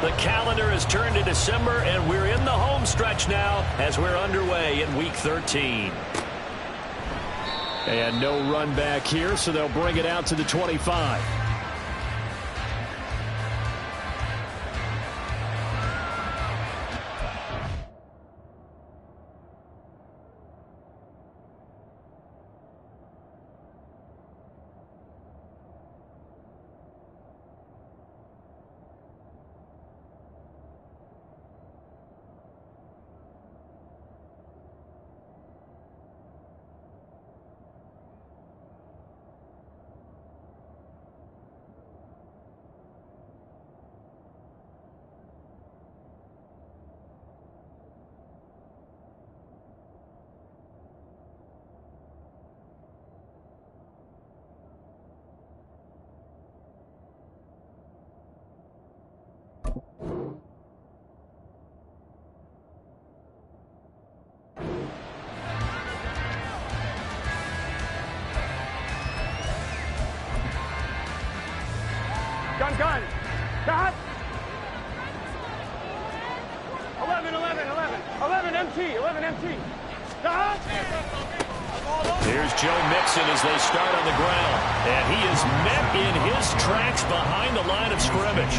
The calendar has turned to December, and we're in the home stretch now as we're underway in Week 13. And no run back here, so they'll bring it out to the 25. Gun. Cut. 11 empty. Cut. Here's Joe Mixon as they start on the ground. And he is met in his tracks behind the line of scrimmage.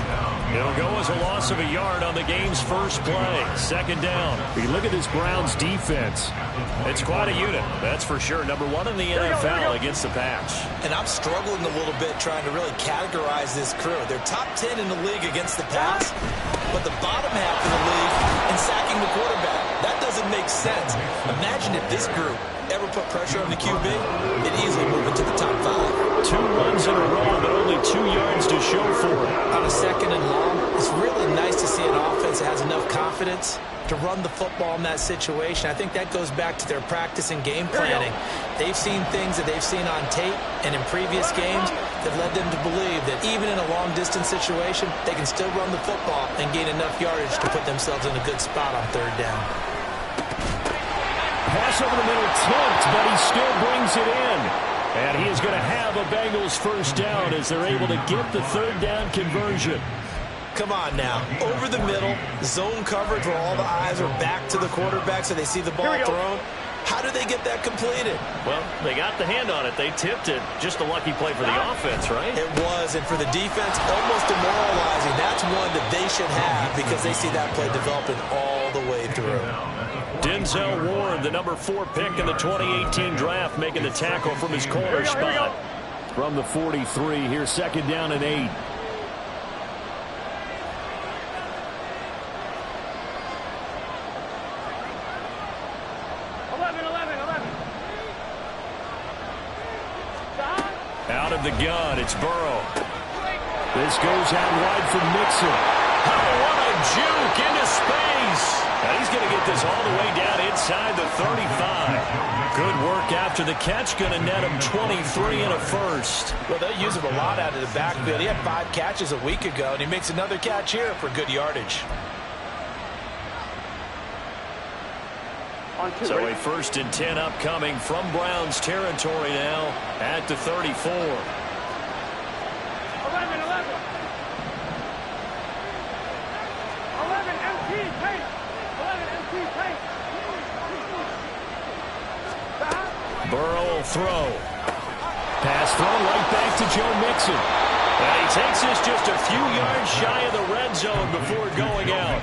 It'll go as a loss of a yard on the game's first play. Second down. You look at this Browns defense. It's quite a unit, that's for sure. Number one in the NFL against the pass. And I'm struggling a little bit trying to really categorize this crew. They're top 10 in the league against the pass, but the bottom half of the league in sacking the quarterback. That doesn't make sense. Imagine if this group ever put pressure on the QB, it easily move into the top 5. 2 runs in a row, but only 2 yards to show for it. On a second and long, it's really nice to see an offense that has enough confidence to run the football in that situation. I think that goes back to their practice and game planning. They've seen things that they've seen on tape and in previous games that led them to believe that even in a long-distance situation, they can still run the football and gain enough yardage to put themselves in a good spot on third down. Pass over the middle tipped, but he still brings it in. And he is going to have a Bengals first down as they're able to get the third down conversion. Come on now. Over the middle, zone coverage where all the eyes are back to the quarterback so they see the ball thrown. How do they get that completed? Well, they got the hand on it. They tipped it. Just a lucky play for the offense, right? It was, and for the defense, almost demoralizing. That's one that they should have because they see that play developing all the way through. Denzel Ward, the number 4 pick in the 2018 draft, making the tackle from his corner spot. From the 43, here's second down and 8. Out of the gun, it's Burrow. This goes out wide for Mixon. Oh, what a juke into space. Now he's going to get this all the way down inside the 35. Good work after the catch. Going to net him 23 and a first. Well, they'll use him a lot out of the backfield. He had 5 catches a week ago, and he makes another catch here for good yardage. So a 1st and 10 upcoming from Browns territory now at the 34. 11 empty paint. 11 empty paint. Burrow will throw. Pass throw right back to Joe Mixon. And he takes this just a few yards shy of the red zone before going out.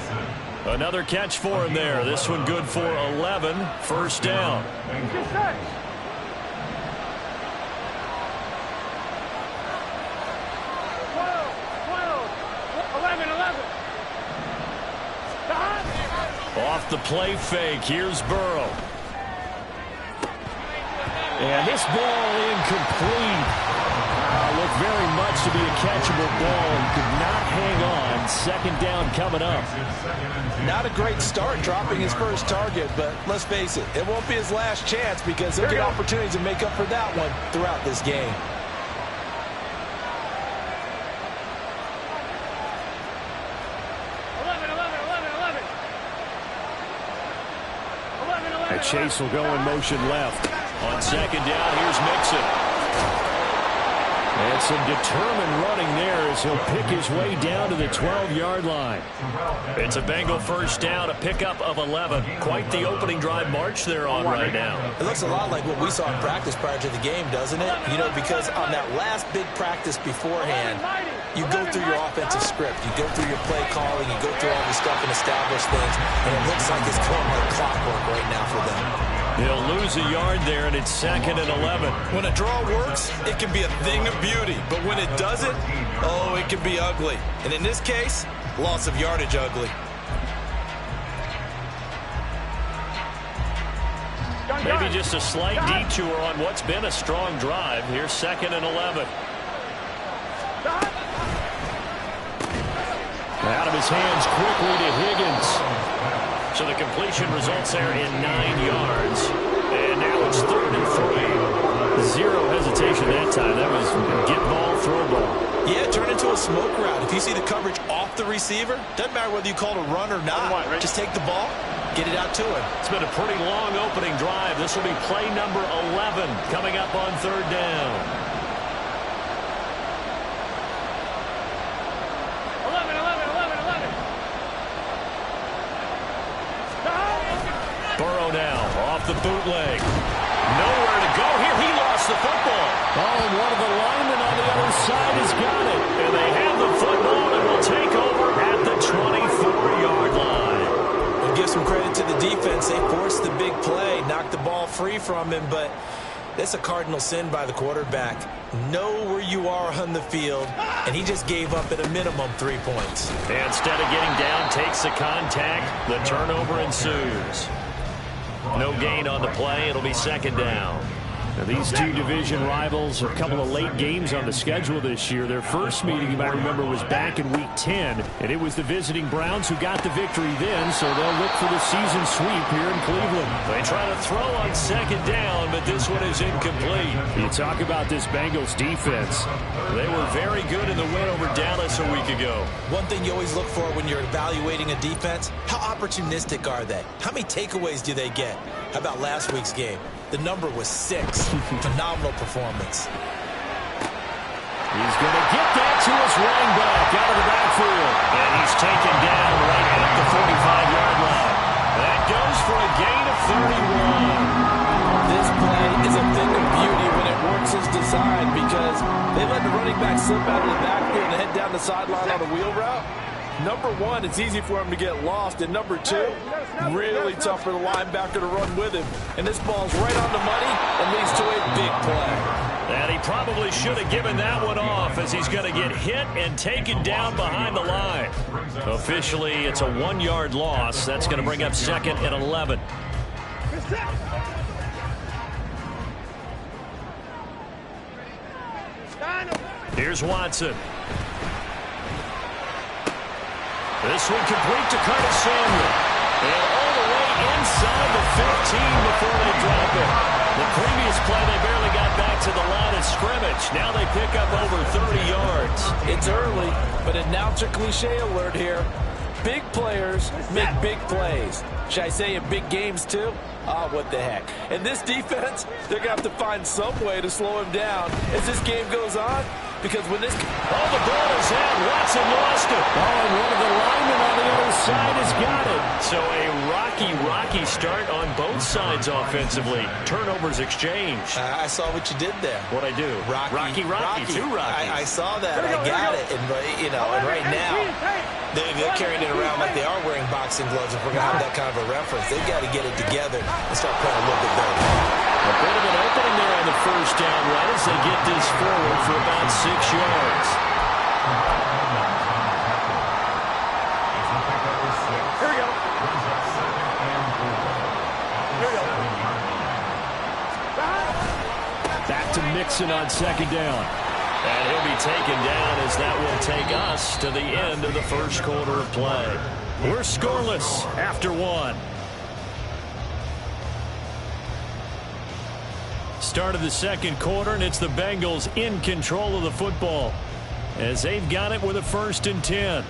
Another catch for him there. This one good for 11. First down. 11. Off the play fake. Here's Burrow. And this ball incomplete. Looked very much to be a catchable ball. He could not hang on. Second down coming up. Not a great start dropping his first target, but let's face it, it won't be his last chance because he'll get opportunities to make up for that one throughout this game. And Chase will go in motion left. On second down, here's Mixon. And some determined running there as he'll pick his way down to the 12-yard line. It's a Bengal first down, a pickup of 11. Quite the opening drive march they're on right now. It looks a lot like what we saw in practice prior to the game, doesn't it? You know, because on that last big practice beforehand, you go through your offensive script. You go through your play calling. You go through all this stuff and establish things. And it looks like it's going like clockwork right now for them. He'll lose a yard there, and it's 2nd and 11. When a draw works, it can be a thing of beauty. But when it doesn't, oh, it can be ugly. And in this case, loss of yardage ugly. Maybe just a slight detour on what's been a strong drive. Here's 2nd and 11. Out of his hands quickly to Higgins. So the completion results there in 9 yards. And now it's 3rd and 3. Zero hesitation that time. That was get ball, throw ball. Yeah, turn into a smoke route. If you see the coverage off the receiver, doesn't matter whether you call it a run or not. Just take the ball, get it out to him. It's been a pretty long opening drive. This will be play number 11 coming up on 3rd down. 11. Burrow now off the bootleg. Nowhere to go here. He lost the football. Oh, and one of the linemen on the other side has got it. And they have the football and will take over at the 24-yard line. We'll give some credit to the defense. They forced the big play, knocked the ball free from him, but that's a cardinal sin by the quarterback. Know where you are on the field, and he just gave up at a minimum 3 points. And instead of getting down, takes the contact. The turnover ensues. No gain on the play. It'll be 2nd down. Now, these two division rivals, a couple of late games on the schedule this year. Their first meeting, you might remember, was back in Week 10, and it was the visiting Browns who got the victory then, so they'll look for the season sweep here in Cleveland. They try to throw on 2nd down, but this one is incomplete. You talk about this Bengals defense. They were very good in the win over Dallas a week ago. One thing you always look for when you're evaluating a defense, how opportunistic are they? How many takeaways do they get? How about last week's game? The number was 6. Phenomenal performance. He's going to get that to his running back out of the backfield. And he's taken down right at the 45-yard line. That goes for a gain of 31. This play is a thing of beauty when it works as designed because they let the running back slip out of the backfield and head down the sideline on a wheel route. Number one, it's easy for him to get lost. And number two, really tough for the linebacker to run with him. And this ball's right on the money and leads to a big play. And he probably should have given that one off as he's going to get hit and taken down behind the line. Officially, it's a 1-yard loss. That's going to bring up 2nd and 11. Here's Watson. This one complete to Curtis Samuel. And all the way inside the 15 before they drop it. The previous play, they barely got back to the line of scrimmage. Now they pick up over 30 yards. It's early, but announcer cliche alert here. Big players make big plays. Should I say in big games too? Ah, what the heck. And this defense, they're going to have to find some way to slow him down as this game goes on. Because when this... Oh, the ball is out. Watson lost it. Oh, and one of the linemen on the other side has got it. So a rocky start on both sides offensively. Turnovers exchanged. I saw what you did there. What'd I do? Rocky. Two Rockies. I saw that. I got it. And, you know, and right now, they're carrying it around like they are wearing boxing gloves. If we're going to have that kind of a reference, they've got to get it together and start playing a little bit better. A bit of an opening there on the first down run as they get this forward for about 6 yards. Here we go. Back to Mixon on 2nd down. And he'll be taken down as that will take us to the end of the first quarter of play. We're scoreless after 1. Start of the second quarter, and it's the Bengals in control of the football as they've got it with a 1st and 10.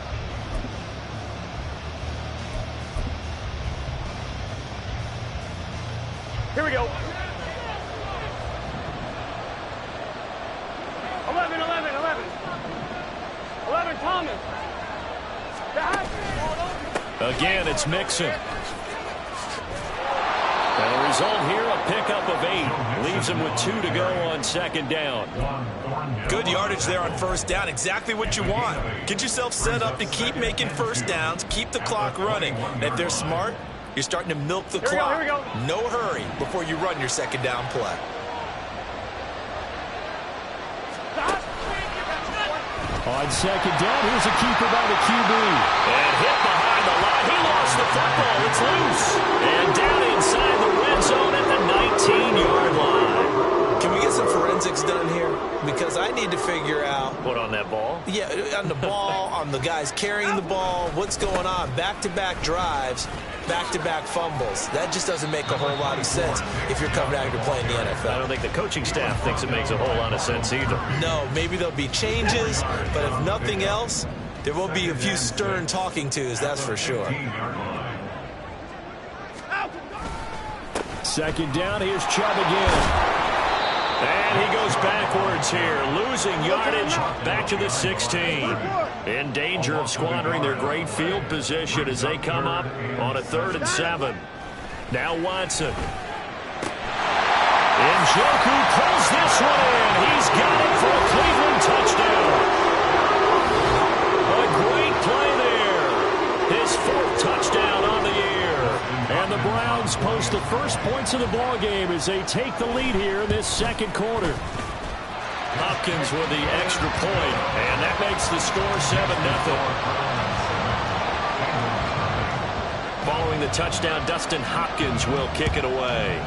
Here we go. 11. Again, it's Mixon. And the result here, a pickup of 8. Leaves him with 2 to go on second down. Good yardage there on first down. Exactly what you want. Get yourself set up to keep making first downs, keep the clock running. And if they're smart, you're starting to milk the clock. Here we go. No hurry before you run your second down play. On second down, here's a keeper by the QB. And hit behind the line. He lost the football. It's loose. And down inside the red zone at the 19-yard line. Can we get some forensics done here? Because I need to figure out. What, on that ball? Yeah, on the ball, on the guys carrying the ball. What's going on? Back-to-back drives, back-to-back fumbles. That just doesn't make a whole lot of sense if you're coming out here playing the NFL. I don't think the coaching staff thinks it makes a whole lot of sense either. No, maybe there'll be changes, but if nothing else, there will be a few stern talking tos, that's for sure. Second down, here's Chubb again. And he goes backwards here, losing yardage back to the 16. In danger of squandering their great field position as they come up on a 3rd and 7. Now Watson. Njoku pulls this one in. He's got it for a Cleveland touchdown. A great play there. His 4th touchdown on the year. And the Browns post the first points of the ball game as they take the lead here in this second quarter. Hopkins with the extra point, and that makes the score 7-0. Following the touchdown, Dustin Hopkins will kick it away.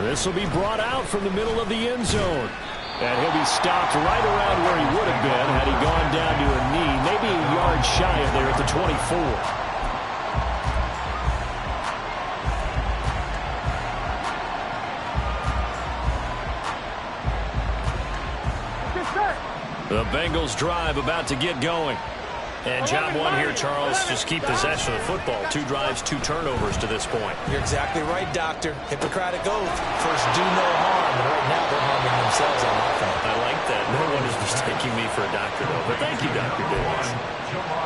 This will be brought out from the middle of the end zone. And he'll be stopped right around where he would have been had he gone down to a knee, maybe a yard shy of there at the 24. The Bengals drive about to get going. And job one here, Charles, just keep possession of the football. 2 drives, 2 turnovers to this point. You're exactly right, Doctor. Hippocratic oath. First, do no harm. And right now, they're harming themselves on offense. I like that. No one is mistaking me for a doctor, though. But thank you, Dr. Davis.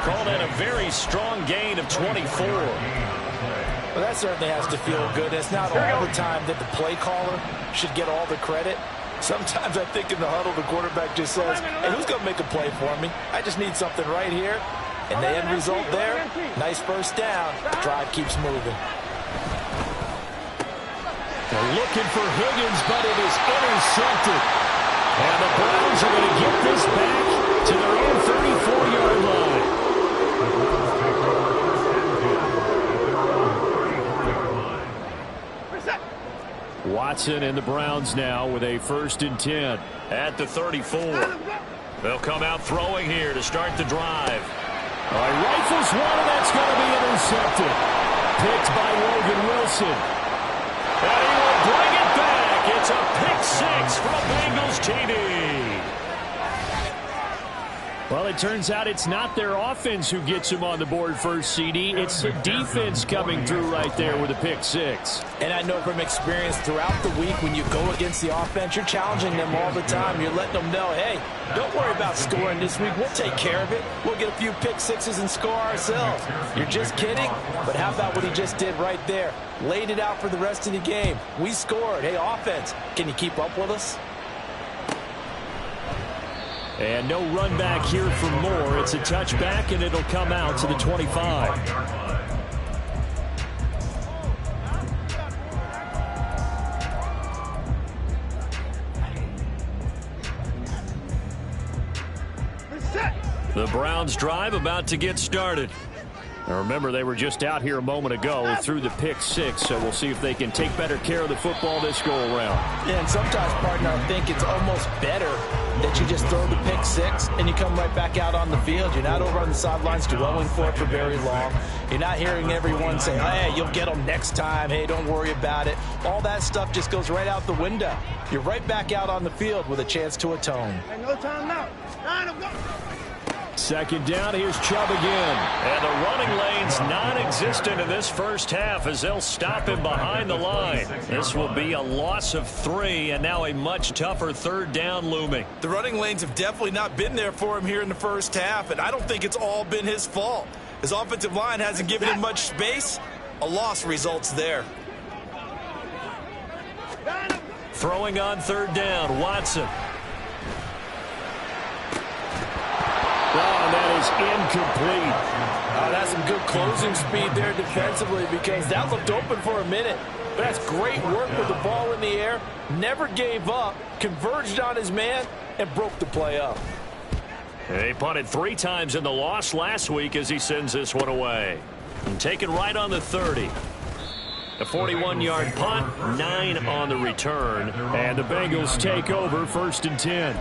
Called in a very strong gain of 24. Well, that certainly has to feel good. It's not all the time that the play caller should get all the credit. Sometimes I think in the huddle, the quarterback just says, hey, who's going to make a play for me? I just need something right here. And the end result there, nice first down. Drive keeps moving. They're looking for Higgins, but it is intercepted. And the Browns are going to get this back to their own 34-yard line. Watson and the Browns now with a 1st and 10 at the 34. They'll come out throwing here to start the drive. All right, rifles one, and that's going to be intercepted. Picked by Logan Wilson. And he will bring it back. It's a pick 6 for a Bengals TD. Well, it turns out it's not their offense who gets him on the board first, CD. It's the defense coming through right there with a pick 6. And I know from experience throughout the week when you go against the offense, you're challenging them all the time. You're letting them know, hey, don't worry about scoring this week. We'll take care of it. We'll get a few pick 6s and score ourselves. You're just kidding? But how about what he just did right there? Laid it out for the rest of the game. We scored. Hey, offense, can you keep up with us? And no run back here for Moore. It's a touchback, and it'll come out to the 25. The Browns drive about to get started. Now remember, they were just out here a moment ago through the pick 6, so we'll see if they can take better care of the football this go-around. Yeah, and sometimes, partner, I think it's almost better that you just throw the pick 6 and you come right back out on the field. You're not over on the sidelines dwelling for it for very long. You're not hearing everyone say, hey, you'll get them next time. Hey, don't worry about it. All that stuff just goes right out the window. You're right back out on the field with a chance to atone. Hey, no time now. 9 of go. second down. Here's Chubb again. And the running lane's non-existent in this first half as they'll stop him behind the line. This will be a loss of 3, and now a much tougher third down looming. The running lanes have definitely not been there for him here in the first half, and I don't think it's all been his fault. His offensive line hasn't given him much space. A loss results there. Throwing on third down, Watson. Oh, that is incomplete. Oh, that's some good closing speed there defensively because that looked open for a minute. But that's great work with the ball in the air. Never gave up, converged on his man, and broke the play up. He punted 3 times in the loss last week as he sends this one away. And taken right on the 30. A 41-yard punt, 9 on the return. And the Bengals take over 1st and 10.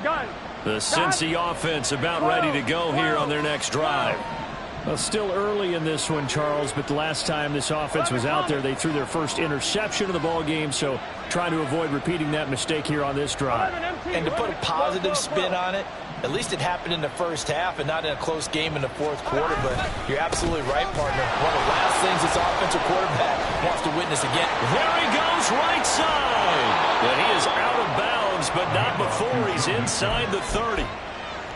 Gun. The Cincy offense about ready to go here on their next drive. Well, still early in this one, Charles, but the last time this offense was out there, they threw their first interception of the ball game, so trying to avoid repeating that mistake here on this drive. And to put a positive spin on it, at least it happened in the first half and not in a close game in the fourth quarter, but you're absolutely right, partner. One of the last things this offensive quarterback wants to witness again. There he goes, right side. But he is out of bounds, but not before he's inside the 30.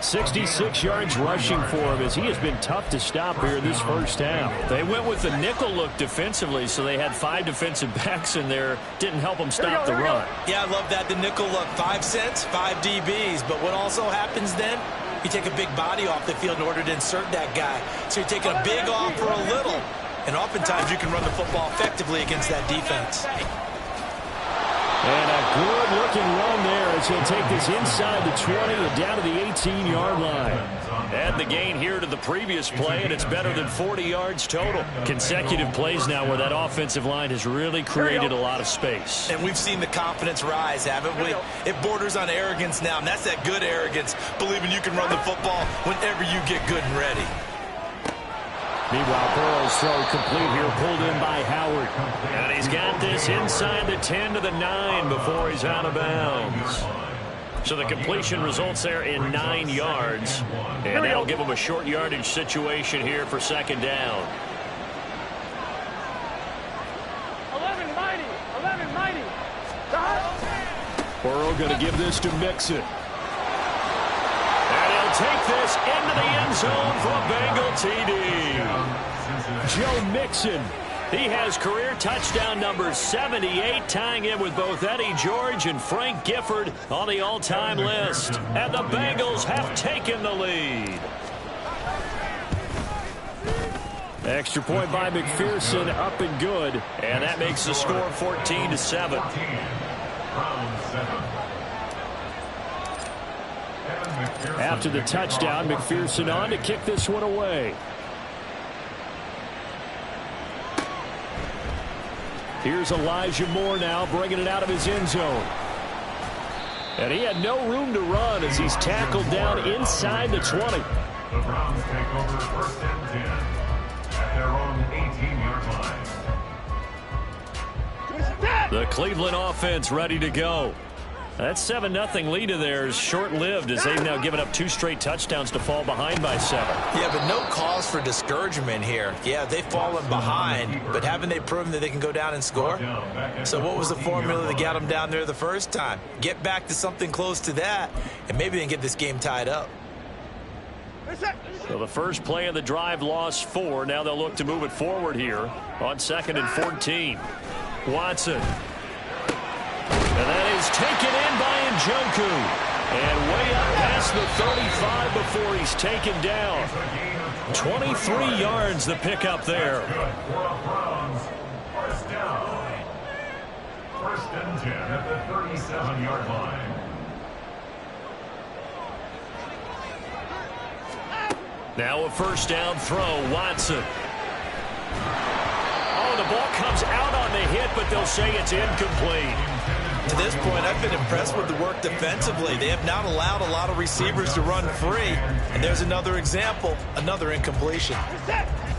66 yards rushing for him as he has been tough to stop here in this first half. They went with the nickel look defensively, so they had 5 defensive backs in there. Didn't help them stop the run. Yeah, I love that, the nickel look. 5 cents, 5 DBs. But what also happens then, you take a big body off the field in order to insert that guy. So you're taking a big off for a little. And oftentimes you can run the football effectively against that defense. And a good-looking run there as he'll take this inside the 20 and down to the 18-yard line. Add the gain here to the previous play, and it's better than 40 yards total. Consecutive plays now where that offensive line has really created a lot of space. And we've seen the confidence rise, haven't we? It borders on arrogance now, and that's that good arrogance, believing you can run the football whenever you get good and ready. Meanwhile, Burrow's throw complete here, pulled in by Howard. And he's got this inside the 10 to the 9 before he's out of bounds. So the completion results there in 9 yards. And that'll give him a short yardage situation here for second down. 11 mighty. Burrow going to give this to Mixon. And he'll take this into the end zone for a Bengal TD. Joe Mixon, he has career touchdown number 78, tying in with both Eddie George and Frank Gifford on the all-time list. And the Bengals have taken the lead. Extra point by McPherson, up and good. And that makes the score 14-7. After the touchdown, McPherson on to kick this one away. Here's Elijah Moore now, bringing it out of his end zone. And he had no room to run as he's tackled down inside the 20. The Browns take over 1st and 10 at their own 18-yard line. The Cleveland offense ready to go. That 7-0 lead of theirs short-lived as they've now given up 2 straight touchdowns to fall behind by 7. Yeah, but no cause for discouragement here. Yeah, they've fallen behind, but haven't they proven that they can go down and score? So what was the formula that got them down there the first time? Get back to something close to that, and maybe they can get this game tied up. So the first play of the drive lost 4. Now they'll look to move it forward here on 2nd and 14. Watson. And that is taken in by Njoku. And way up past the 35 before he's taken down. 23 yards the pickup there. First down. 1st and 10 at the 37-yard line. Now a first down throw, Watson. Oh, the ball comes out on the hit, but they'll say it's incomplete. To this point, I've been impressed with the work defensively. They have not allowed a lot of receivers to run free. And there's another example, another incompletion.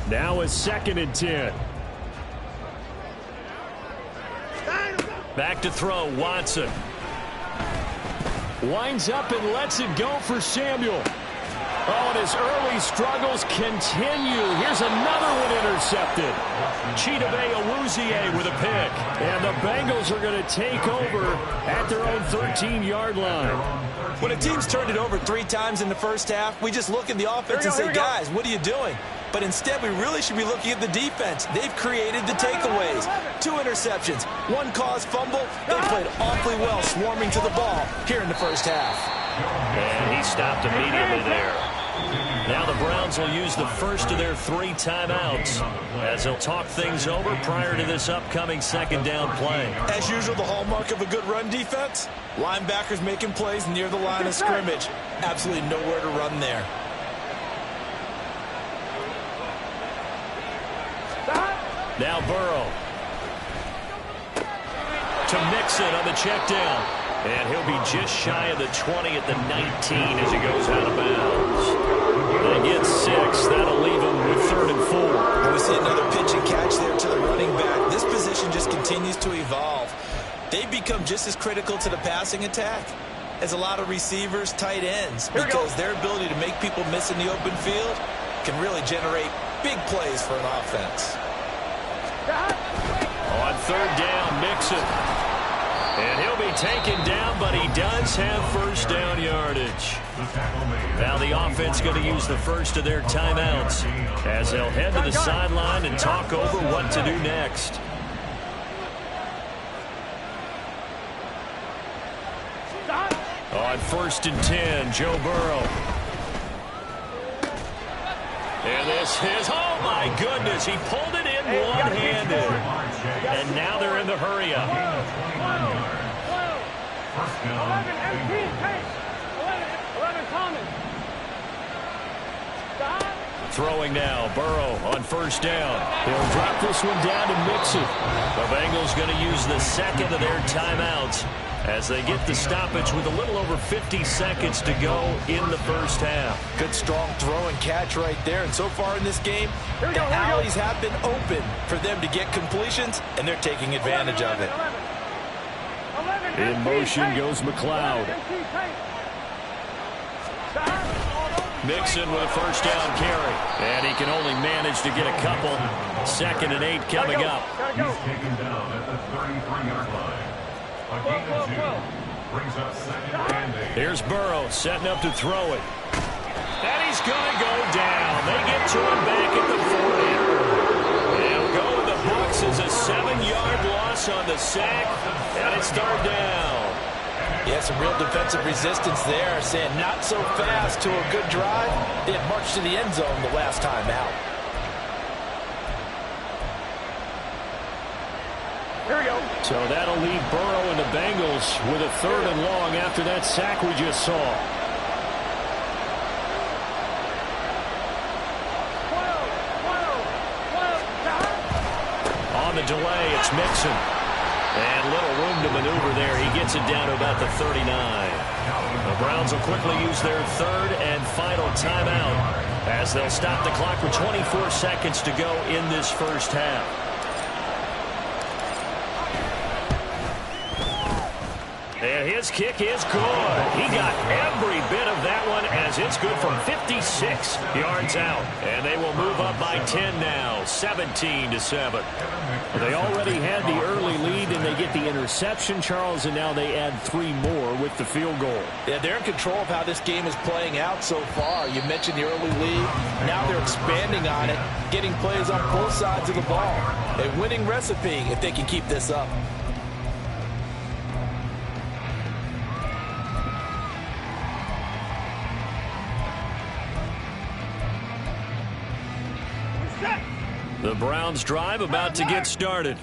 Now a 2nd and 10. Back to throw, Watson. Winds up and lets it go for Samuel. Oh, and his early struggles continue. Here's another one intercepted. Chidobe Awuzie with a pick. And the Bengals are going to take over at their own 13-yard line. When a team's turned it over 3 times in the first half, we just look at the offense and say, guys, what are you doing? But instead, we really should be looking at the defense. They've created the takeaways. 2 interceptions, 1 caused fumble. They played awfully well swarming to the ball here in the first half. And he stopped immediately there. Now the Browns will use the first of their 3 timeouts as they'll talk things over prior to this upcoming second down play. As usual, the hallmark of a good run defense, linebackers making plays near the line of scrimmage. Absolutely nowhere to run there. Now Burrow. To Mixon on the check down. And he'll be just shy of the 20 at the 19 as he goes out of bounds. They get 6. That'll leave him with 3rd and 4. And we see another pitch and catch there to the running back. This position just continues to evolve. They become just as critical to the passing attack as a lot of receivers, tight ends, because their ability to make people miss in the open field can really generate big plays for an offense. On 3rd down, Mixon. And he'll be taken down, but he does have first down yardage. Now the offense going to use the first of their timeouts as they'll head to the sideline and talk over what to do next. On 1st and 10, Joe Burrow. And this is, oh my goodness, he pulled it in one-handed. And now they're in the hurry-up. 11 empty, 11 common. Throwing now, Burrow on 1st down. He'll drop this one down to Mixon. The Bengals going to use the second of their timeouts as they get the stoppage with a little over 50 seconds to go in the first half. Good strong throw and catch right there. And so far in this game, the alleys have been open for them to get completions, and they're taking advantage of it. In motion goes McLeod. Mixon with a first down carry. And he can only manage to get a couple. 2nd and 8 coming up. He's taken down at the 33-yard line. A gain of 2 brings up 2nd and 8. Here's Burrow setting up to throw it. And he's going to go down. They get to him back at the 40. They'll go with the Bucs as a 7-yard loss on the sack. And it's 3rd down. Yeah, some real defensive resistance there, saying not so fast to a good drive. They had marched to the end zone the last time out. Here we go. So that'll leave Burrow and the Bengals with a 3rd and long after that sack we just saw. 12. On the delay, it's Mixon. And little room to maneuver there. He gets it down to about the 39. The Browns will quickly use their 3rd and final timeout as they'll stop the clock with 24 seconds to go in this first half. And his kick is good. He got every bit of that one as it's good from 56 yards out. And they will move up by 10 now, 17-7. They already had the early lead, and they get the interception, Charles, and now they add 3 more with the field goal. Yeah, they're in control of how this game is playing out so far. You mentioned the early lead. Now they're expanding on it, getting plays on both sides of the ball. A winning recipe if they can keep this up. The Browns drive about to get started.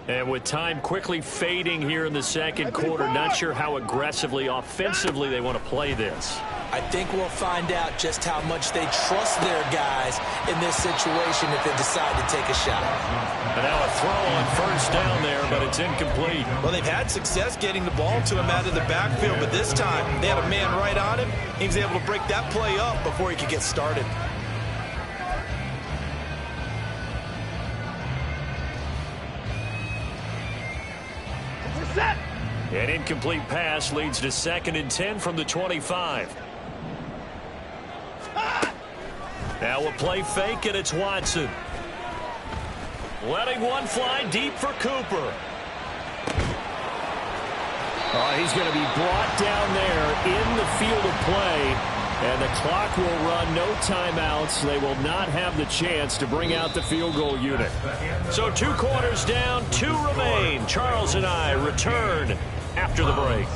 And with time quickly fading here in the second quarter, not sure how aggressively, offensively they want to play this. I think we'll find out just how much they trust their guys in this situation if they decide to take a shot. And now a throw on 1st down there, but it's incomplete. Well, they've had success getting the ball to him out of the backfield, but this time they had a man right on him. He was able to break that play up before he could get started. Set. An incomplete pass leads to 2nd and 10 from the 25. Now a play fake, and it's Watson. Letting one fly deep for Cooper. He's going to be brought down there in the field of play, and the clock will run, no timeouts. They will not have the chance to bring out the field goal unit. So 2 quarters down, 2 remain. Charles and I return after the break.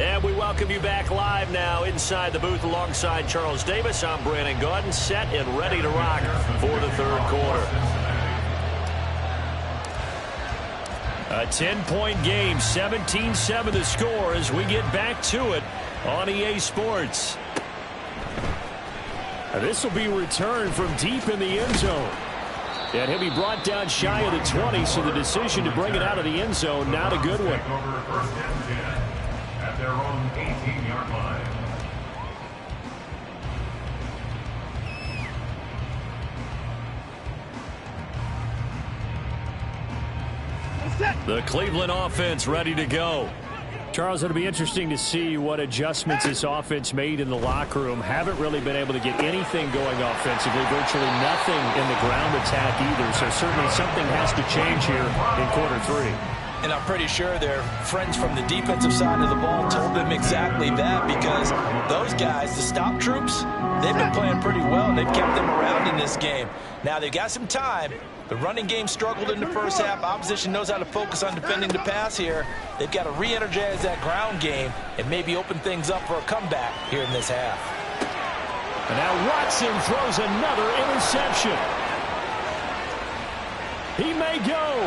And we welcome you back live now inside the booth alongside Charles Davis. I'm Brandon Gaudin, set and ready to rock for the 3rd quarter. A 10-point game, 17-7 the score as we get back to it on EA Sports. This will be returned from deep in the end zone. And he'll be brought down shy of the 20, so the decision to bring it out of the end zone, not a good one. At their own 18-yard line. The Cleveland offense ready to go. Charles, it'll be interesting to see what adjustments this offense made in the locker room. Haven't really been able to get anything going offensively, virtually nothing in the ground attack either. So certainly something has to change here in quarter 3. And I'm pretty sure their friends from the defensive side of the ball told them exactly that, because those guys, the stop troops, they've been playing pretty well, and they've kept them around in this game. Now, they've got some time. The running game struggled in the first half. Opposition knows how to focus on defending the pass here. They've got to re-energize that ground game and maybe open things up for a comeback here in this half. And now Watson throws another interception. He may go.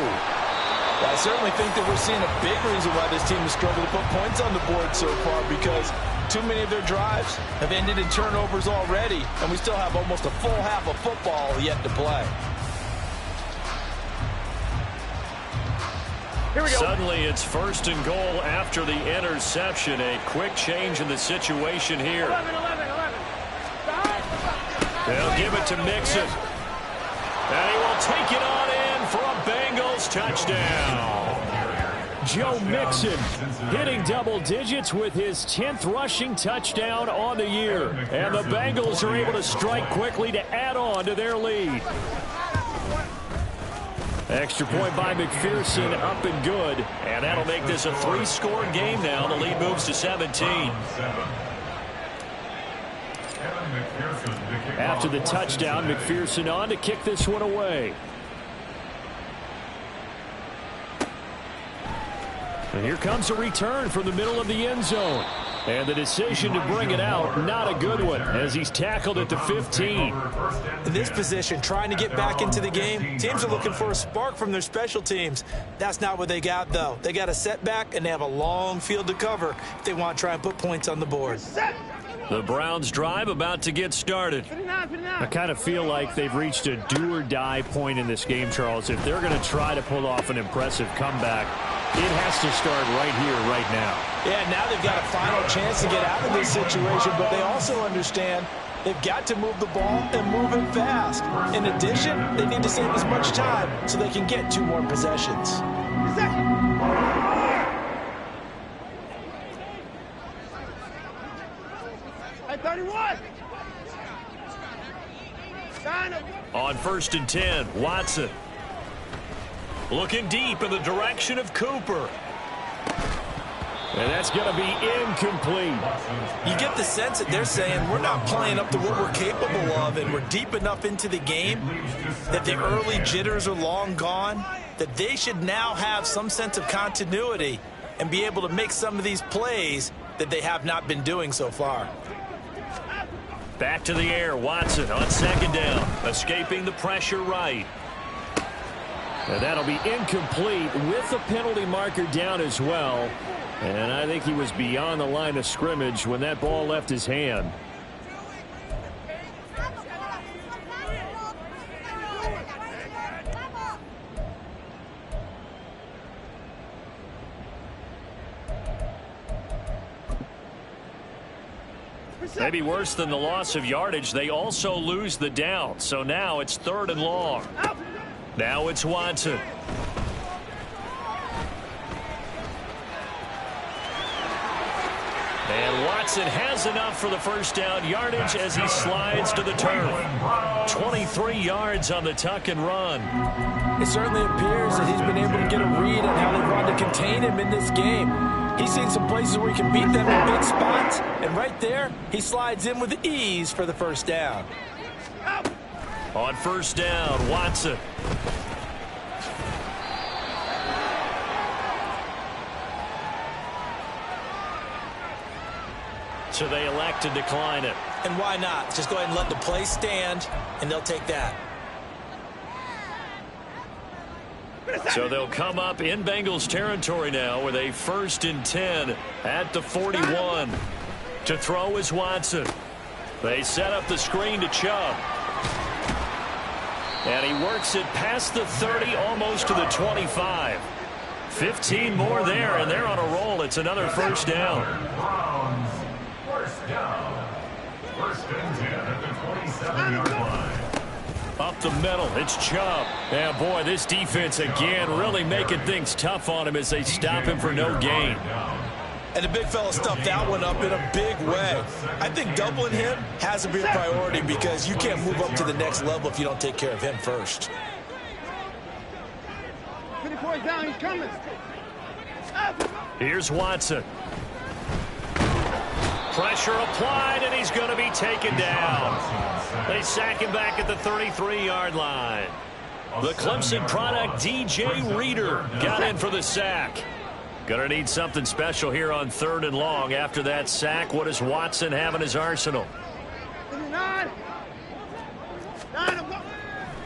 Well, I certainly think that we're seeing a big reason why this team has struggled to put points on the board so far, because too many of their drives have ended in turnovers already, and we still have almost a full half of football yet to play. Here we go. Suddenly it's 1st and goal after the interception. A quick change in the situation here. 11. They'll give it to Mixon. And he will take it on in for a Bengals touchdown. Joe Mixon hitting double digits with his 10th rushing touchdown on the year. And the Bengals are able to strike quickly to add on to their lead. Extra point by McPherson, up and good. And that'll make this a 3-score game now. The lead moves to 17. After the touchdown, McPherson on to kick this one away. And here comes a return from the middle of the end zone. And the decision to bring it out, not a good one, as he's tackled at the 15. In this position, trying to get back into the game, teams are looking for a spark from their special teams. That's not what they got, though. They got a setback, and they have a long field to cover if they want to try and put points on the board. The Browns drive about to get started. I kind of feel like they've reached a do-or-die point in this game, Charles. If they're going to try to pull off an impressive comeback, it has to start right here, right now. Yeah, now they've got a final chance to get out of this situation, but they also understand they've got to move the ball and move it fast. In addition, they need to save as much time so they can get 2 more possessions. Hey, 31. On 1st and 10, Watson. Looking deep in the direction of Cooper. And that's going to be incomplete. You get the sense that they're saying we're not playing up to what we're capable of, and we're deep enough into the game that the early jitters are long gone, that they should now have some sense of continuity and be able to make some of these plays that they have not been doing so far. Back to the air, Watson on 2nd down, escaping the pressure right. And that'll be incomplete with the penalty marker down as well. And I think he was beyond the line of scrimmage when that ball left his hand. Maybe worse than the loss of yardage, they also lose the down. So now it's 3rd and long. Now it's Watson. And Watson has enough for the first down yardage as he slides to the turf. 23 yards on the tuck and run. It certainly appears that he's been able to get a read on how they wanted to contain him in this game. He's seen some places where he can beat them in big spots, and right there, he slides in with ease for the first down. On first down, Watson. So they elect to decline it. And why not? Just go ahead and let the play stand, and they'll take that. So they'll come up in Bengals territory now with a 1st and 10 at the 41. To throw is Watson. They set up the screen to Chubb. And he works it past the 30, almost to the 25. 15 more there, and they're on a roll. It's another first down. First down. 1st and 10 at the 27-yard line. Up the middle, it's Chubb. And boy, this defense again really making things tough on him as they stop him for no gain. And the big fella stuffed that one up in a big way. I think doubling him has to be a priority because you can't move up to the next level if you don't take care of him first. 54 down, he's coming. Here's Watson. Pressure applied, and he's going to be taken down. They sack him back at the 33-yard line. The Clemson product, DJ Reader, got in for the sack. Going to need something special here on 3rd and long. After that sack, what does Watson have in his arsenal?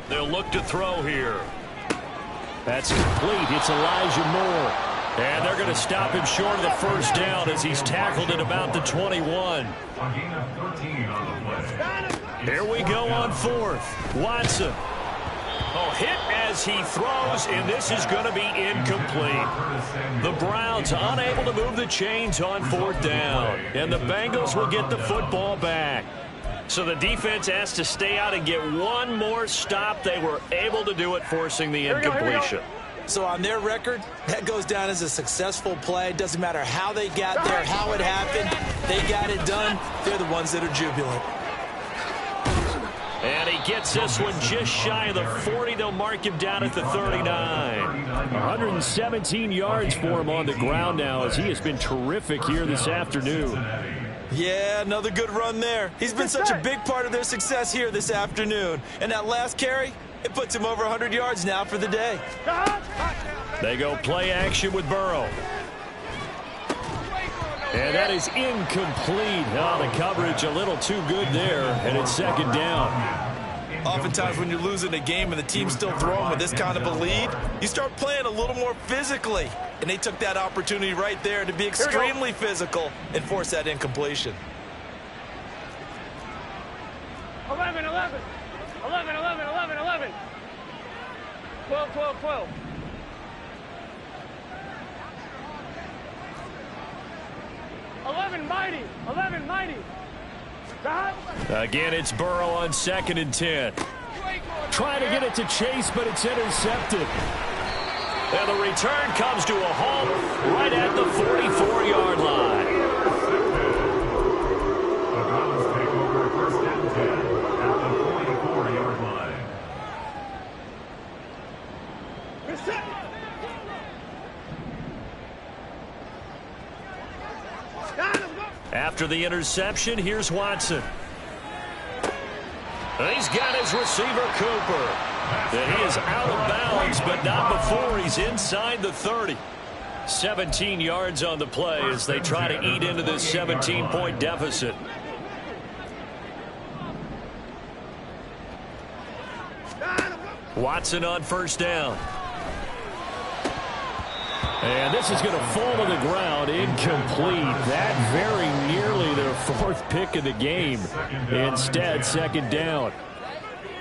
They'll look to throw here. That's complete. It's Elijah Moore. And they're going to stop him short of the first down as he's tackled at about the 21. Here we go on 4th. Watson. Oh, hit as he throws, and this is going to be incomplete. The Browns unable to move the chains on 4th down, and the Bengals will get the football back. So the defense has to stay out and get one more stop. They were able to do it, forcing the incompletion. So on their record, that goes down as a successful play. Doesn't matter how they got there, how it happened. They got it done. They're the ones that are jubilant. And he gets this one just shy of the 40. They'll mark him down at the 39. 117 yards for him on the ground now as he has been terrific here this afternoon. Yeah, another good run there. He's been such a big part of their success here this afternoon. And that last carry, it puts him over 100 yards now for the day. They go play action with Burrow. And that is incomplete. Oh, the coverage a little too good there, and it's 2nd down. Oftentimes when you're losing a game and the team's still throwing with this kind of a lead, you start playing a little more physically. And they took that opportunity right there to be extremely physical and force that incompletion. 11, 11. 11, 11, 11, 11. 12, 12, 12. 11, mighty. 11, mighty. Again, it's Burrow on 2nd and 10. Trying to get it to Chase, but it's intercepted. And the return comes to a halt right at the 44-yard line. The Browns take over 1st and 10 at the 44-yard line. After the interception, here's Watson. He's got his receiver, Cooper. And he is out of bounds, but not before he's inside the 30. 17 yards on the play as they try to eat into this 17-point deficit. Watson on 1st down. And this is going to fall to the ground, incomplete. That very nearly their 4th pick of the game. Instead, 2nd down.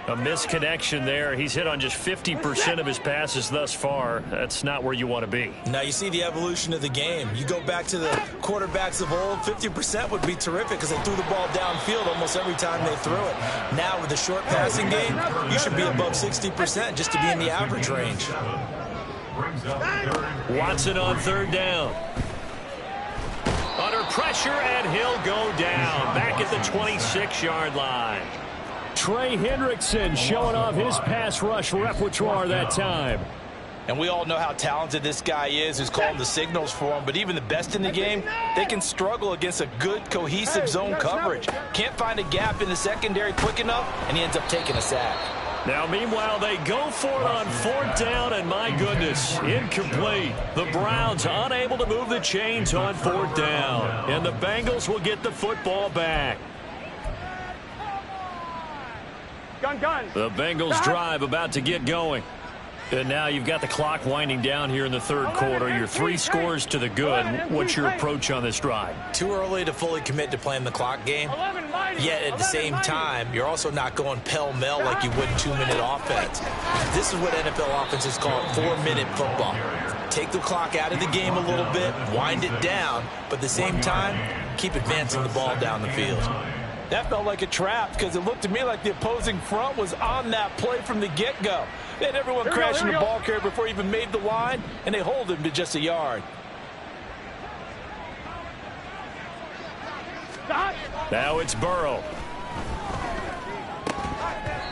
A misconnection there. He's hit on just 50% of his passes thus far. That's not where you want to be. Now you see the evolution of the game. You go back to the quarterbacks of old, 50% would be terrific because they threw the ball downfield almost every time they threw it. Now with the short passing game, you should be above 60% just to be in the average range. Watson on third down. Under pressure, and he'll go down. Back at the 26-yard line. Trey Hendrickson showing off his pass rush repertoire that time. And we all know how talented this guy is who's calling the signals for him. But even the best in the game, they can struggle against a good, cohesive zone coverage. Can't find a gap in the secondary quick enough, and he ends up taking a sack. Now, meanwhile, they go for it on fourth down, and my goodness, incomplete. The Browns unable to move the chains on fourth down. And the Bengals will get the football back. Gun. The Bengals drive about to get going. And now you've got the clock winding down here in the third quarter. You're 3 scores to the good. What's your approach on this drive? Too early to fully commit to playing the clock game. Yet at the same time, you're also not going pell-mell like you would 2-minute offense. This is what NFL offenses call 4-minute football. Take the clock out of the game a little bit, wind it down, but at the same time, keep advancing the ball down the field. That felt like a trap because it looked to me like the opposing front was on that play from the get-go. They had everyone crashing the ball carrier before he even made the line, and they hold him to just a yard. Now it's Burrow.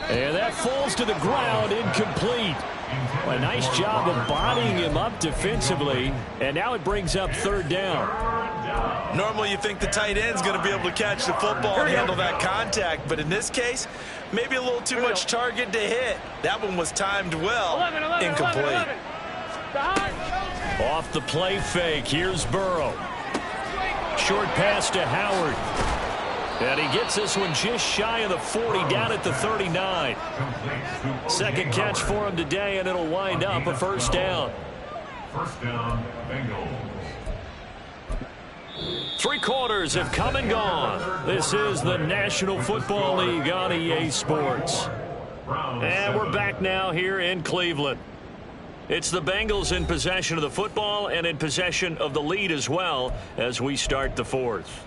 And that falls to the ground, incomplete. A nice job of bodying him up defensively, and now it brings up third down. Normally you think the tight end's going to be able to catch the football and handle that contact, but in this case, maybe a little too much target to hit. That one was timed well. Incomplete. Off the play fake, here's Burrow. Short pass to Howard. And he gets this one just shy of the 40, down at the 39. Second catch for him today, and it'll wind up a first down. First down, Bengals. 3 quarters have come and gone. This is the National Football League on EA Sports. And we're back now here in Cleveland. It's the Bengals in possession of the football and in possession of the lead as well as we start the fourth.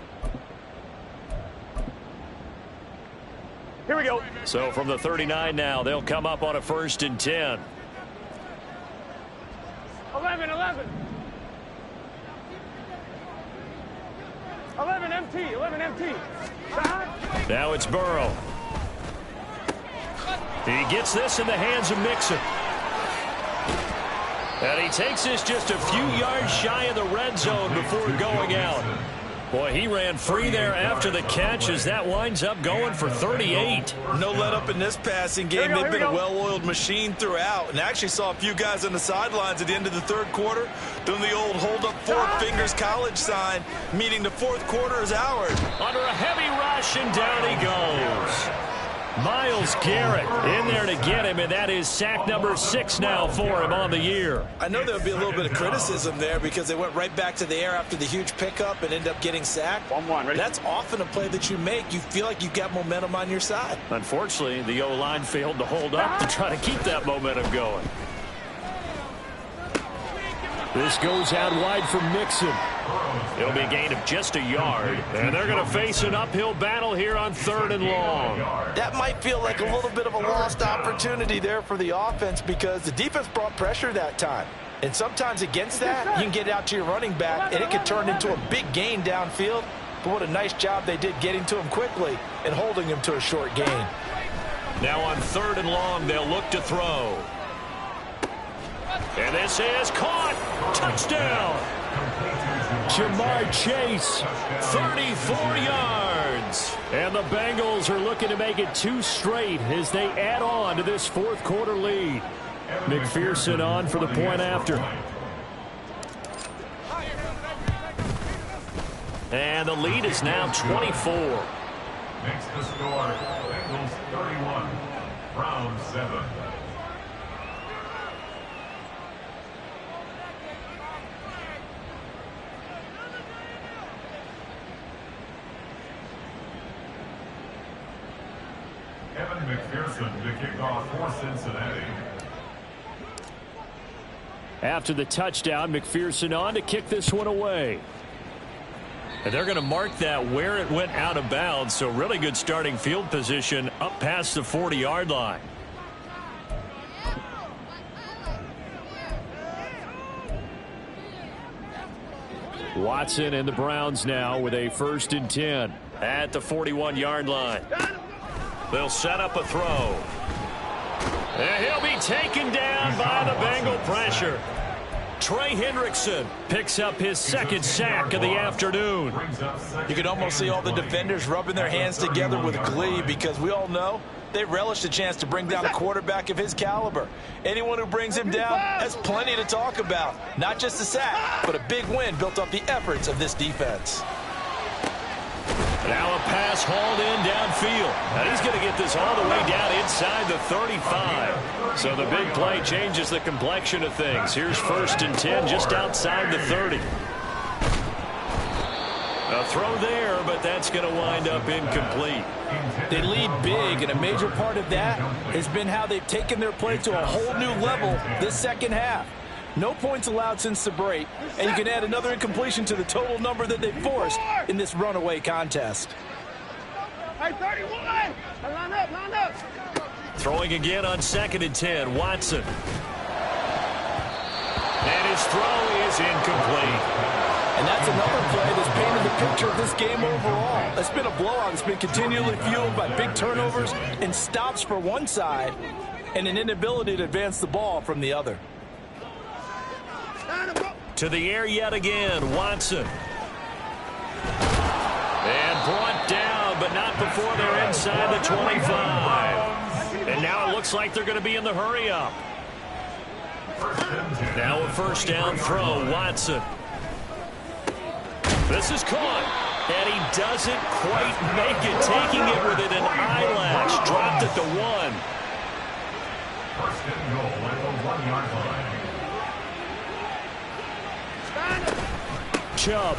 Here we go. So from the 39 now, they'll come up on a 1st and 10. 11 MT. Now it's Burrow. He gets this in the hands of Mixon. And he takes this just a few yards shy of the red zone before going out. Boy, he ran free there after the catch as that winds up going for 38. No let up in this passing game. They've been a well-oiled machine throughout. And I actually saw a few guys on the sidelines at the end of the third quarter doing the old hold up 4 fingers college sign, meaning the fourth quarter is ours. Under a heavy rush, and down he goes. Myles Garrett in there to get him, and that is sack number 6 now for him on the year. I know there'll be a little bit of criticism there because they went right back to the air after the huge pickup and ended up getting sacked. 1-1, ready? That's often a play that you make. You feel like you've got momentum on your side. Unfortunately, the O-line failed to hold up to try to keep that momentum going. This goes out wide for Mixon. It'll be a gain of just a yard. And they're going to face an uphill battle here on 3rd and long. That might feel like a little bit of a lost opportunity there for the offense because the defense brought pressure that time. And sometimes against that, you can get it out to your running back, and it can turn into a big gain downfield. But what a nice job they did getting to him quickly and holding him to a short gain. Now on 3rd and long, they'll look to throw. And this is caught. Touchdown. Jamar Chase, 34 yards. And the Bengals are looking to make it 2 straight as they add on to this fourth quarter lead. McPherson on for the point after. And the lead is now 24. Makes the score, Bengals 31, Browns 7. McPherson to kick off for Cincinnati. After the touchdown, McPherson on to kick this one away. And they're going to mark that where it went out of bounds, so really good starting field position up past the 40-yard line. Watson and the Browns now with a 1st and 10 at the 41-yard line. They'll set up a throw. And he'll be taken down by the Bengal pressure. Trey Hendrickson picks up his 2nd sack of the afternoon. You can almost see all the defenders rubbing their hands together with glee because we all know they relish the chance to bring down a quarterback of his caliber. Anyone who brings him down has plenty to talk about. Not just a sack, but a big win built off the efforts of this defense. Now a pass hauled in downfield. Now he's going to get this all the way down inside the 35. So the big play changes the complexion of things. Here's 1st and 10 just outside the 30. A throw there, but that's going to wind up incomplete. They lead big, and a major part of that has been how they've taken their play to a whole new level this second half. No points allowed since the break, and you can add another incompletion to the total number that they forced in this runaway contest. Hey, 31! Line up! Throwing again on 2nd and 10, Watson. And his throw is incomplete. And that's another play that's painted the picture of this game overall. It's been a blowout. It's been continually fueled by big turnovers and stops for one side and an inability to advance the ball from the other. To the air yet again, Watson. And brought down, but not before they're inside the 25. And now it looks like they're going to be in the hurry-up. Now a 1st down throw, Watson. This is caught, and he doesn't quite make it, taking it within an eyelash. Dropped at the 1. 1st and goal at the 1-yard line. Chubb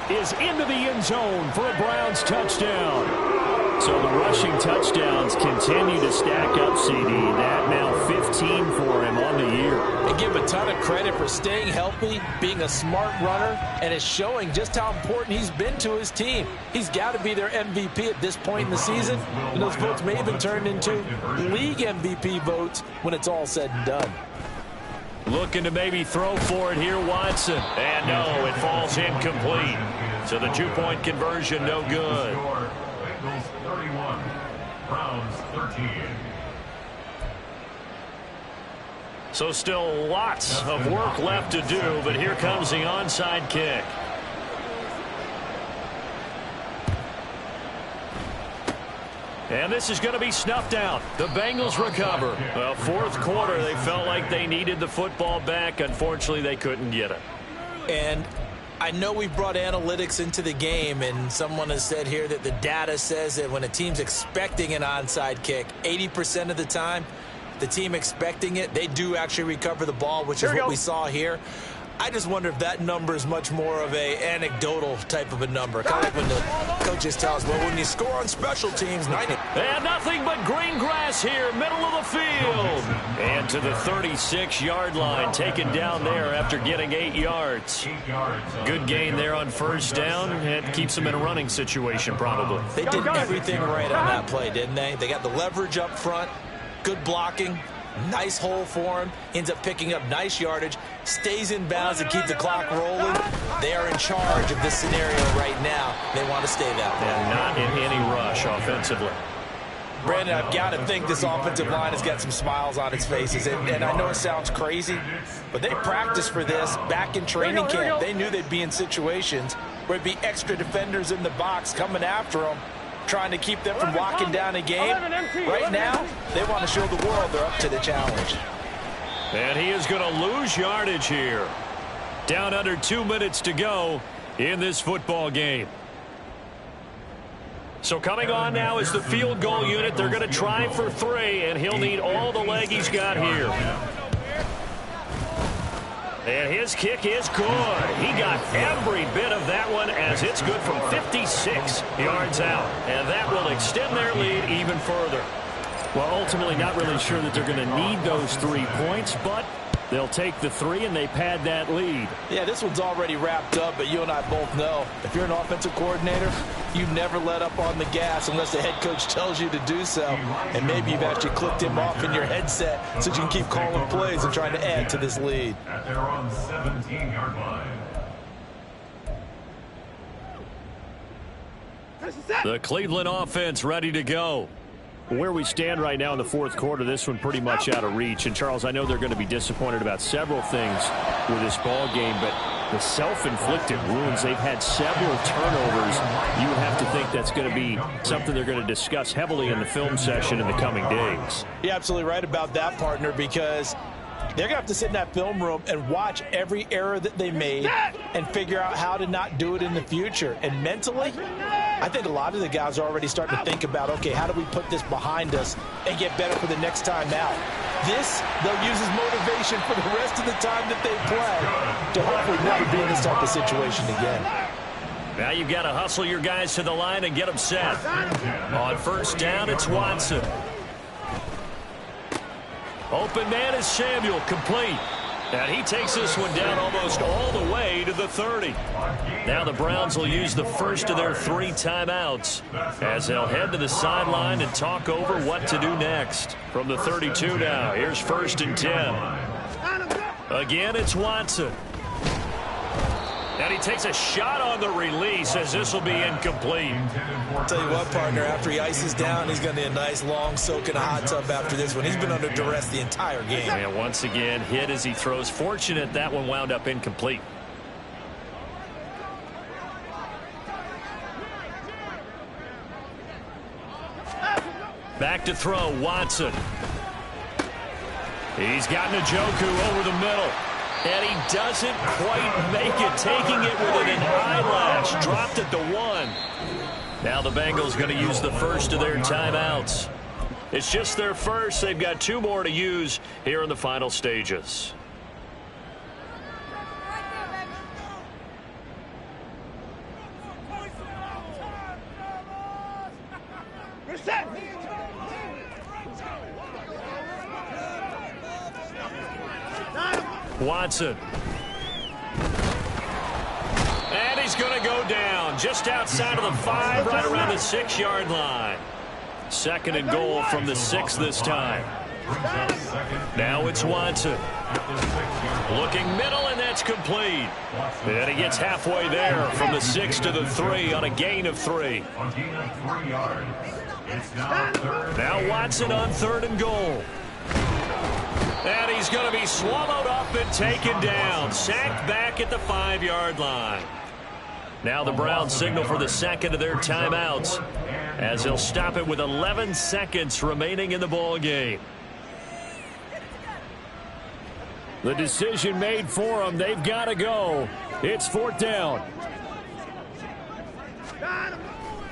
is into the end zone for a Browns touchdown. So the rushing touchdowns continue to stack up, CD. That now 15 for him on the year. I give a ton of credit for staying healthy, being a smart runner, and it's showing just how important he's been to his team. He's got to be their MVP at this point in the season, and those votes may even turn into league MVP votes when it's all said and done. Looking to maybe throw for it here, Watson. And no, it falls incomplete. So the 2-point conversion, no good. Bengals 31, Browns 13. So still lots of work left to do, but here comes the onside kick. And this is going to be snuffed out. The Bengals recover. Well, 4th quarter, they felt like they needed the football back. Unfortunately, they couldn't get it. And I know we brought analytics into the game, and someone has said here that the data says that when a team's expecting an onside kick, 80% of the time, the team expecting it, they do actually recover the ball, which is what we saw here. I just wonder if that number is much more of a anecdotal type of a number. Kind of like when the coaches tell us, well, when you score on special teams, 90. And nothing but green grass here, middle of the field. And to the 36-yard line, taken down there after getting 8 yards. Good gain there on 1st down. It keeps them in a running situation, probably. They did everything right on that play, didn't they? They got the leverage up front, good blocking. Nice hole for him. Ends up picking up nice yardage. Stays in bounds to keep the clock rolling. They are in charge of this scenario right now. They want to stay that way. And not in any rush offensively. Brandon, I've got to think this offensive line has got some smiles on its faces. And I know it sounds crazy, but they practiced for this back in training camp. They knew they'd be in situations where it'd be extra defenders in the box coming after them, trying to keep them from locking down a game. Right now, they want to show the world they're up to the challenge. And he is going to lose yardage here. Down under 2 minutes to go in this football game. So coming on now is the field goal unit. They're going to try for 3, and he'll need all the leg he's got here. And his kick is good. He got every bit of that one as as it's good from 56 yards out. And that will extend their lead even further. Well, ultimately not really sure that they're going to need those 3 points, but they'll take the 3 and they pad that lead. Yeah, this one's already wrapped up, but you and I both know if you're an offensive coordinator, you never let up on the gas unless the head coach tells you to do so. And maybe you've actually clicked him off in your headset so you can keep calling plays and trying to add to this lead. At their own 17-yard line. The Cleveland offense ready to go. Where we stand right now in the fourth quarter, this one pretty much out of reach. And, Charles, I know they're going to be disappointed about several things with this ball game, but the self-inflicted wounds, they've had several turnovers. You have to think that's going to be something they're going to discuss heavily in the film session in the coming days. You're absolutely right about that, partner, because they're going to have to sit in that film room and watch every error that they made and figure out how to not do it in the future. And mentally, I think a lot of the guys are already starting to think about, okay, how do we put this behind us and get better for the next time out? This, they'll use as motivation for the rest of the time that they play to hopefully never be in this type of situation again. Now you've got to hustle your guys to the line and get them set. On first down, it's Watson. Open man is Samuel, complete. And he takes this one down almost all the way to the 30. Now the Browns will use the first of their 3 timeouts as they'll head to the sideline and talk over what to do next. From the 32 now, here's 1st and 10. Again, it's Watson. And he takes a shot on the release as this will be incomplete. I'll tell you what, partner, after he ices down, he's going to need a nice long soak in a hot tub after this one. He's been under duress the entire game. And once again, hit as he throws. Fortunate that one wound up incomplete. Back to throw, Watson. He's got Njoku over the middle. And he doesn't quite make it, taking it within an eyelash. Dropped at the 1. Now the Bengals going to use the first of their timeouts. It's just their first. They've got 2 more to use here in the final stages. Watson. And he's going to go down just outside of the 5, right around the 6-yard line. 2nd and goal from the 6 this time. Now it's Watson. Looking middle, and that's complete. And he gets halfway there from the 6 to the 3 on a gain of 3. Now Watson on 3rd and goal. And he's going to be swallowed up and taken down. Sacked back at the 5-yard line. Now the Browns signal for the 2nd of their timeouts as they'll stop it with 11 seconds remaining in the ball game. The decision made for them. They've got to go. It's 4th down.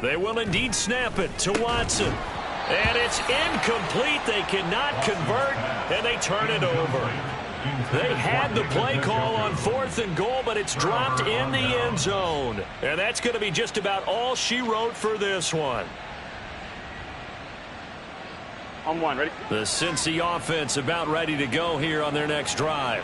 They will indeed snap it to Watson. And it's incomplete. They cannot convert, and they turn it over. They had the play call on 4th and goal, but it's dropped in the end zone. And that's going to be just about all she wrote for this one. On 1, ready? The Cincy offense about ready to go here on their next drive.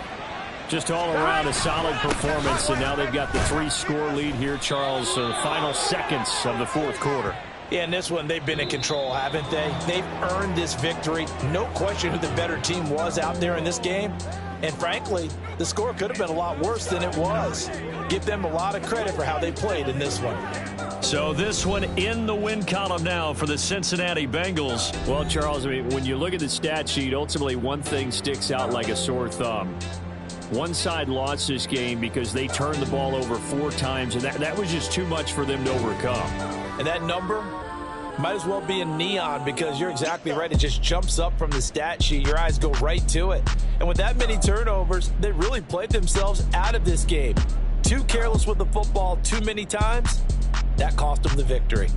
Just all around a solid performance, and now they've got the 3-score lead here, Charles. So the final seconds of the 4th quarter. Yeah, in this one, they've been in control, haven't they? They've earned this victory. No question who the better team was out there in this game. And frankly, the score could have been a lot worse than it was. Give them a lot of credit for how they played in this one. So this one in the win column now for the Cincinnati Bengals. Well, Charles, I mean, when you look at the stat sheet, ultimately one thing sticks out like a sore thumb. One side lost this game because they turned the ball over 4 times, and that was just too much for them to overcome. And that number might as well be in neon, because you're exactly right. It just jumps up from the stat sheet. Your eyes go right to it. And with that many turnovers, they really played themselves out of this game. Too careless with the football too many times. That cost them the victory.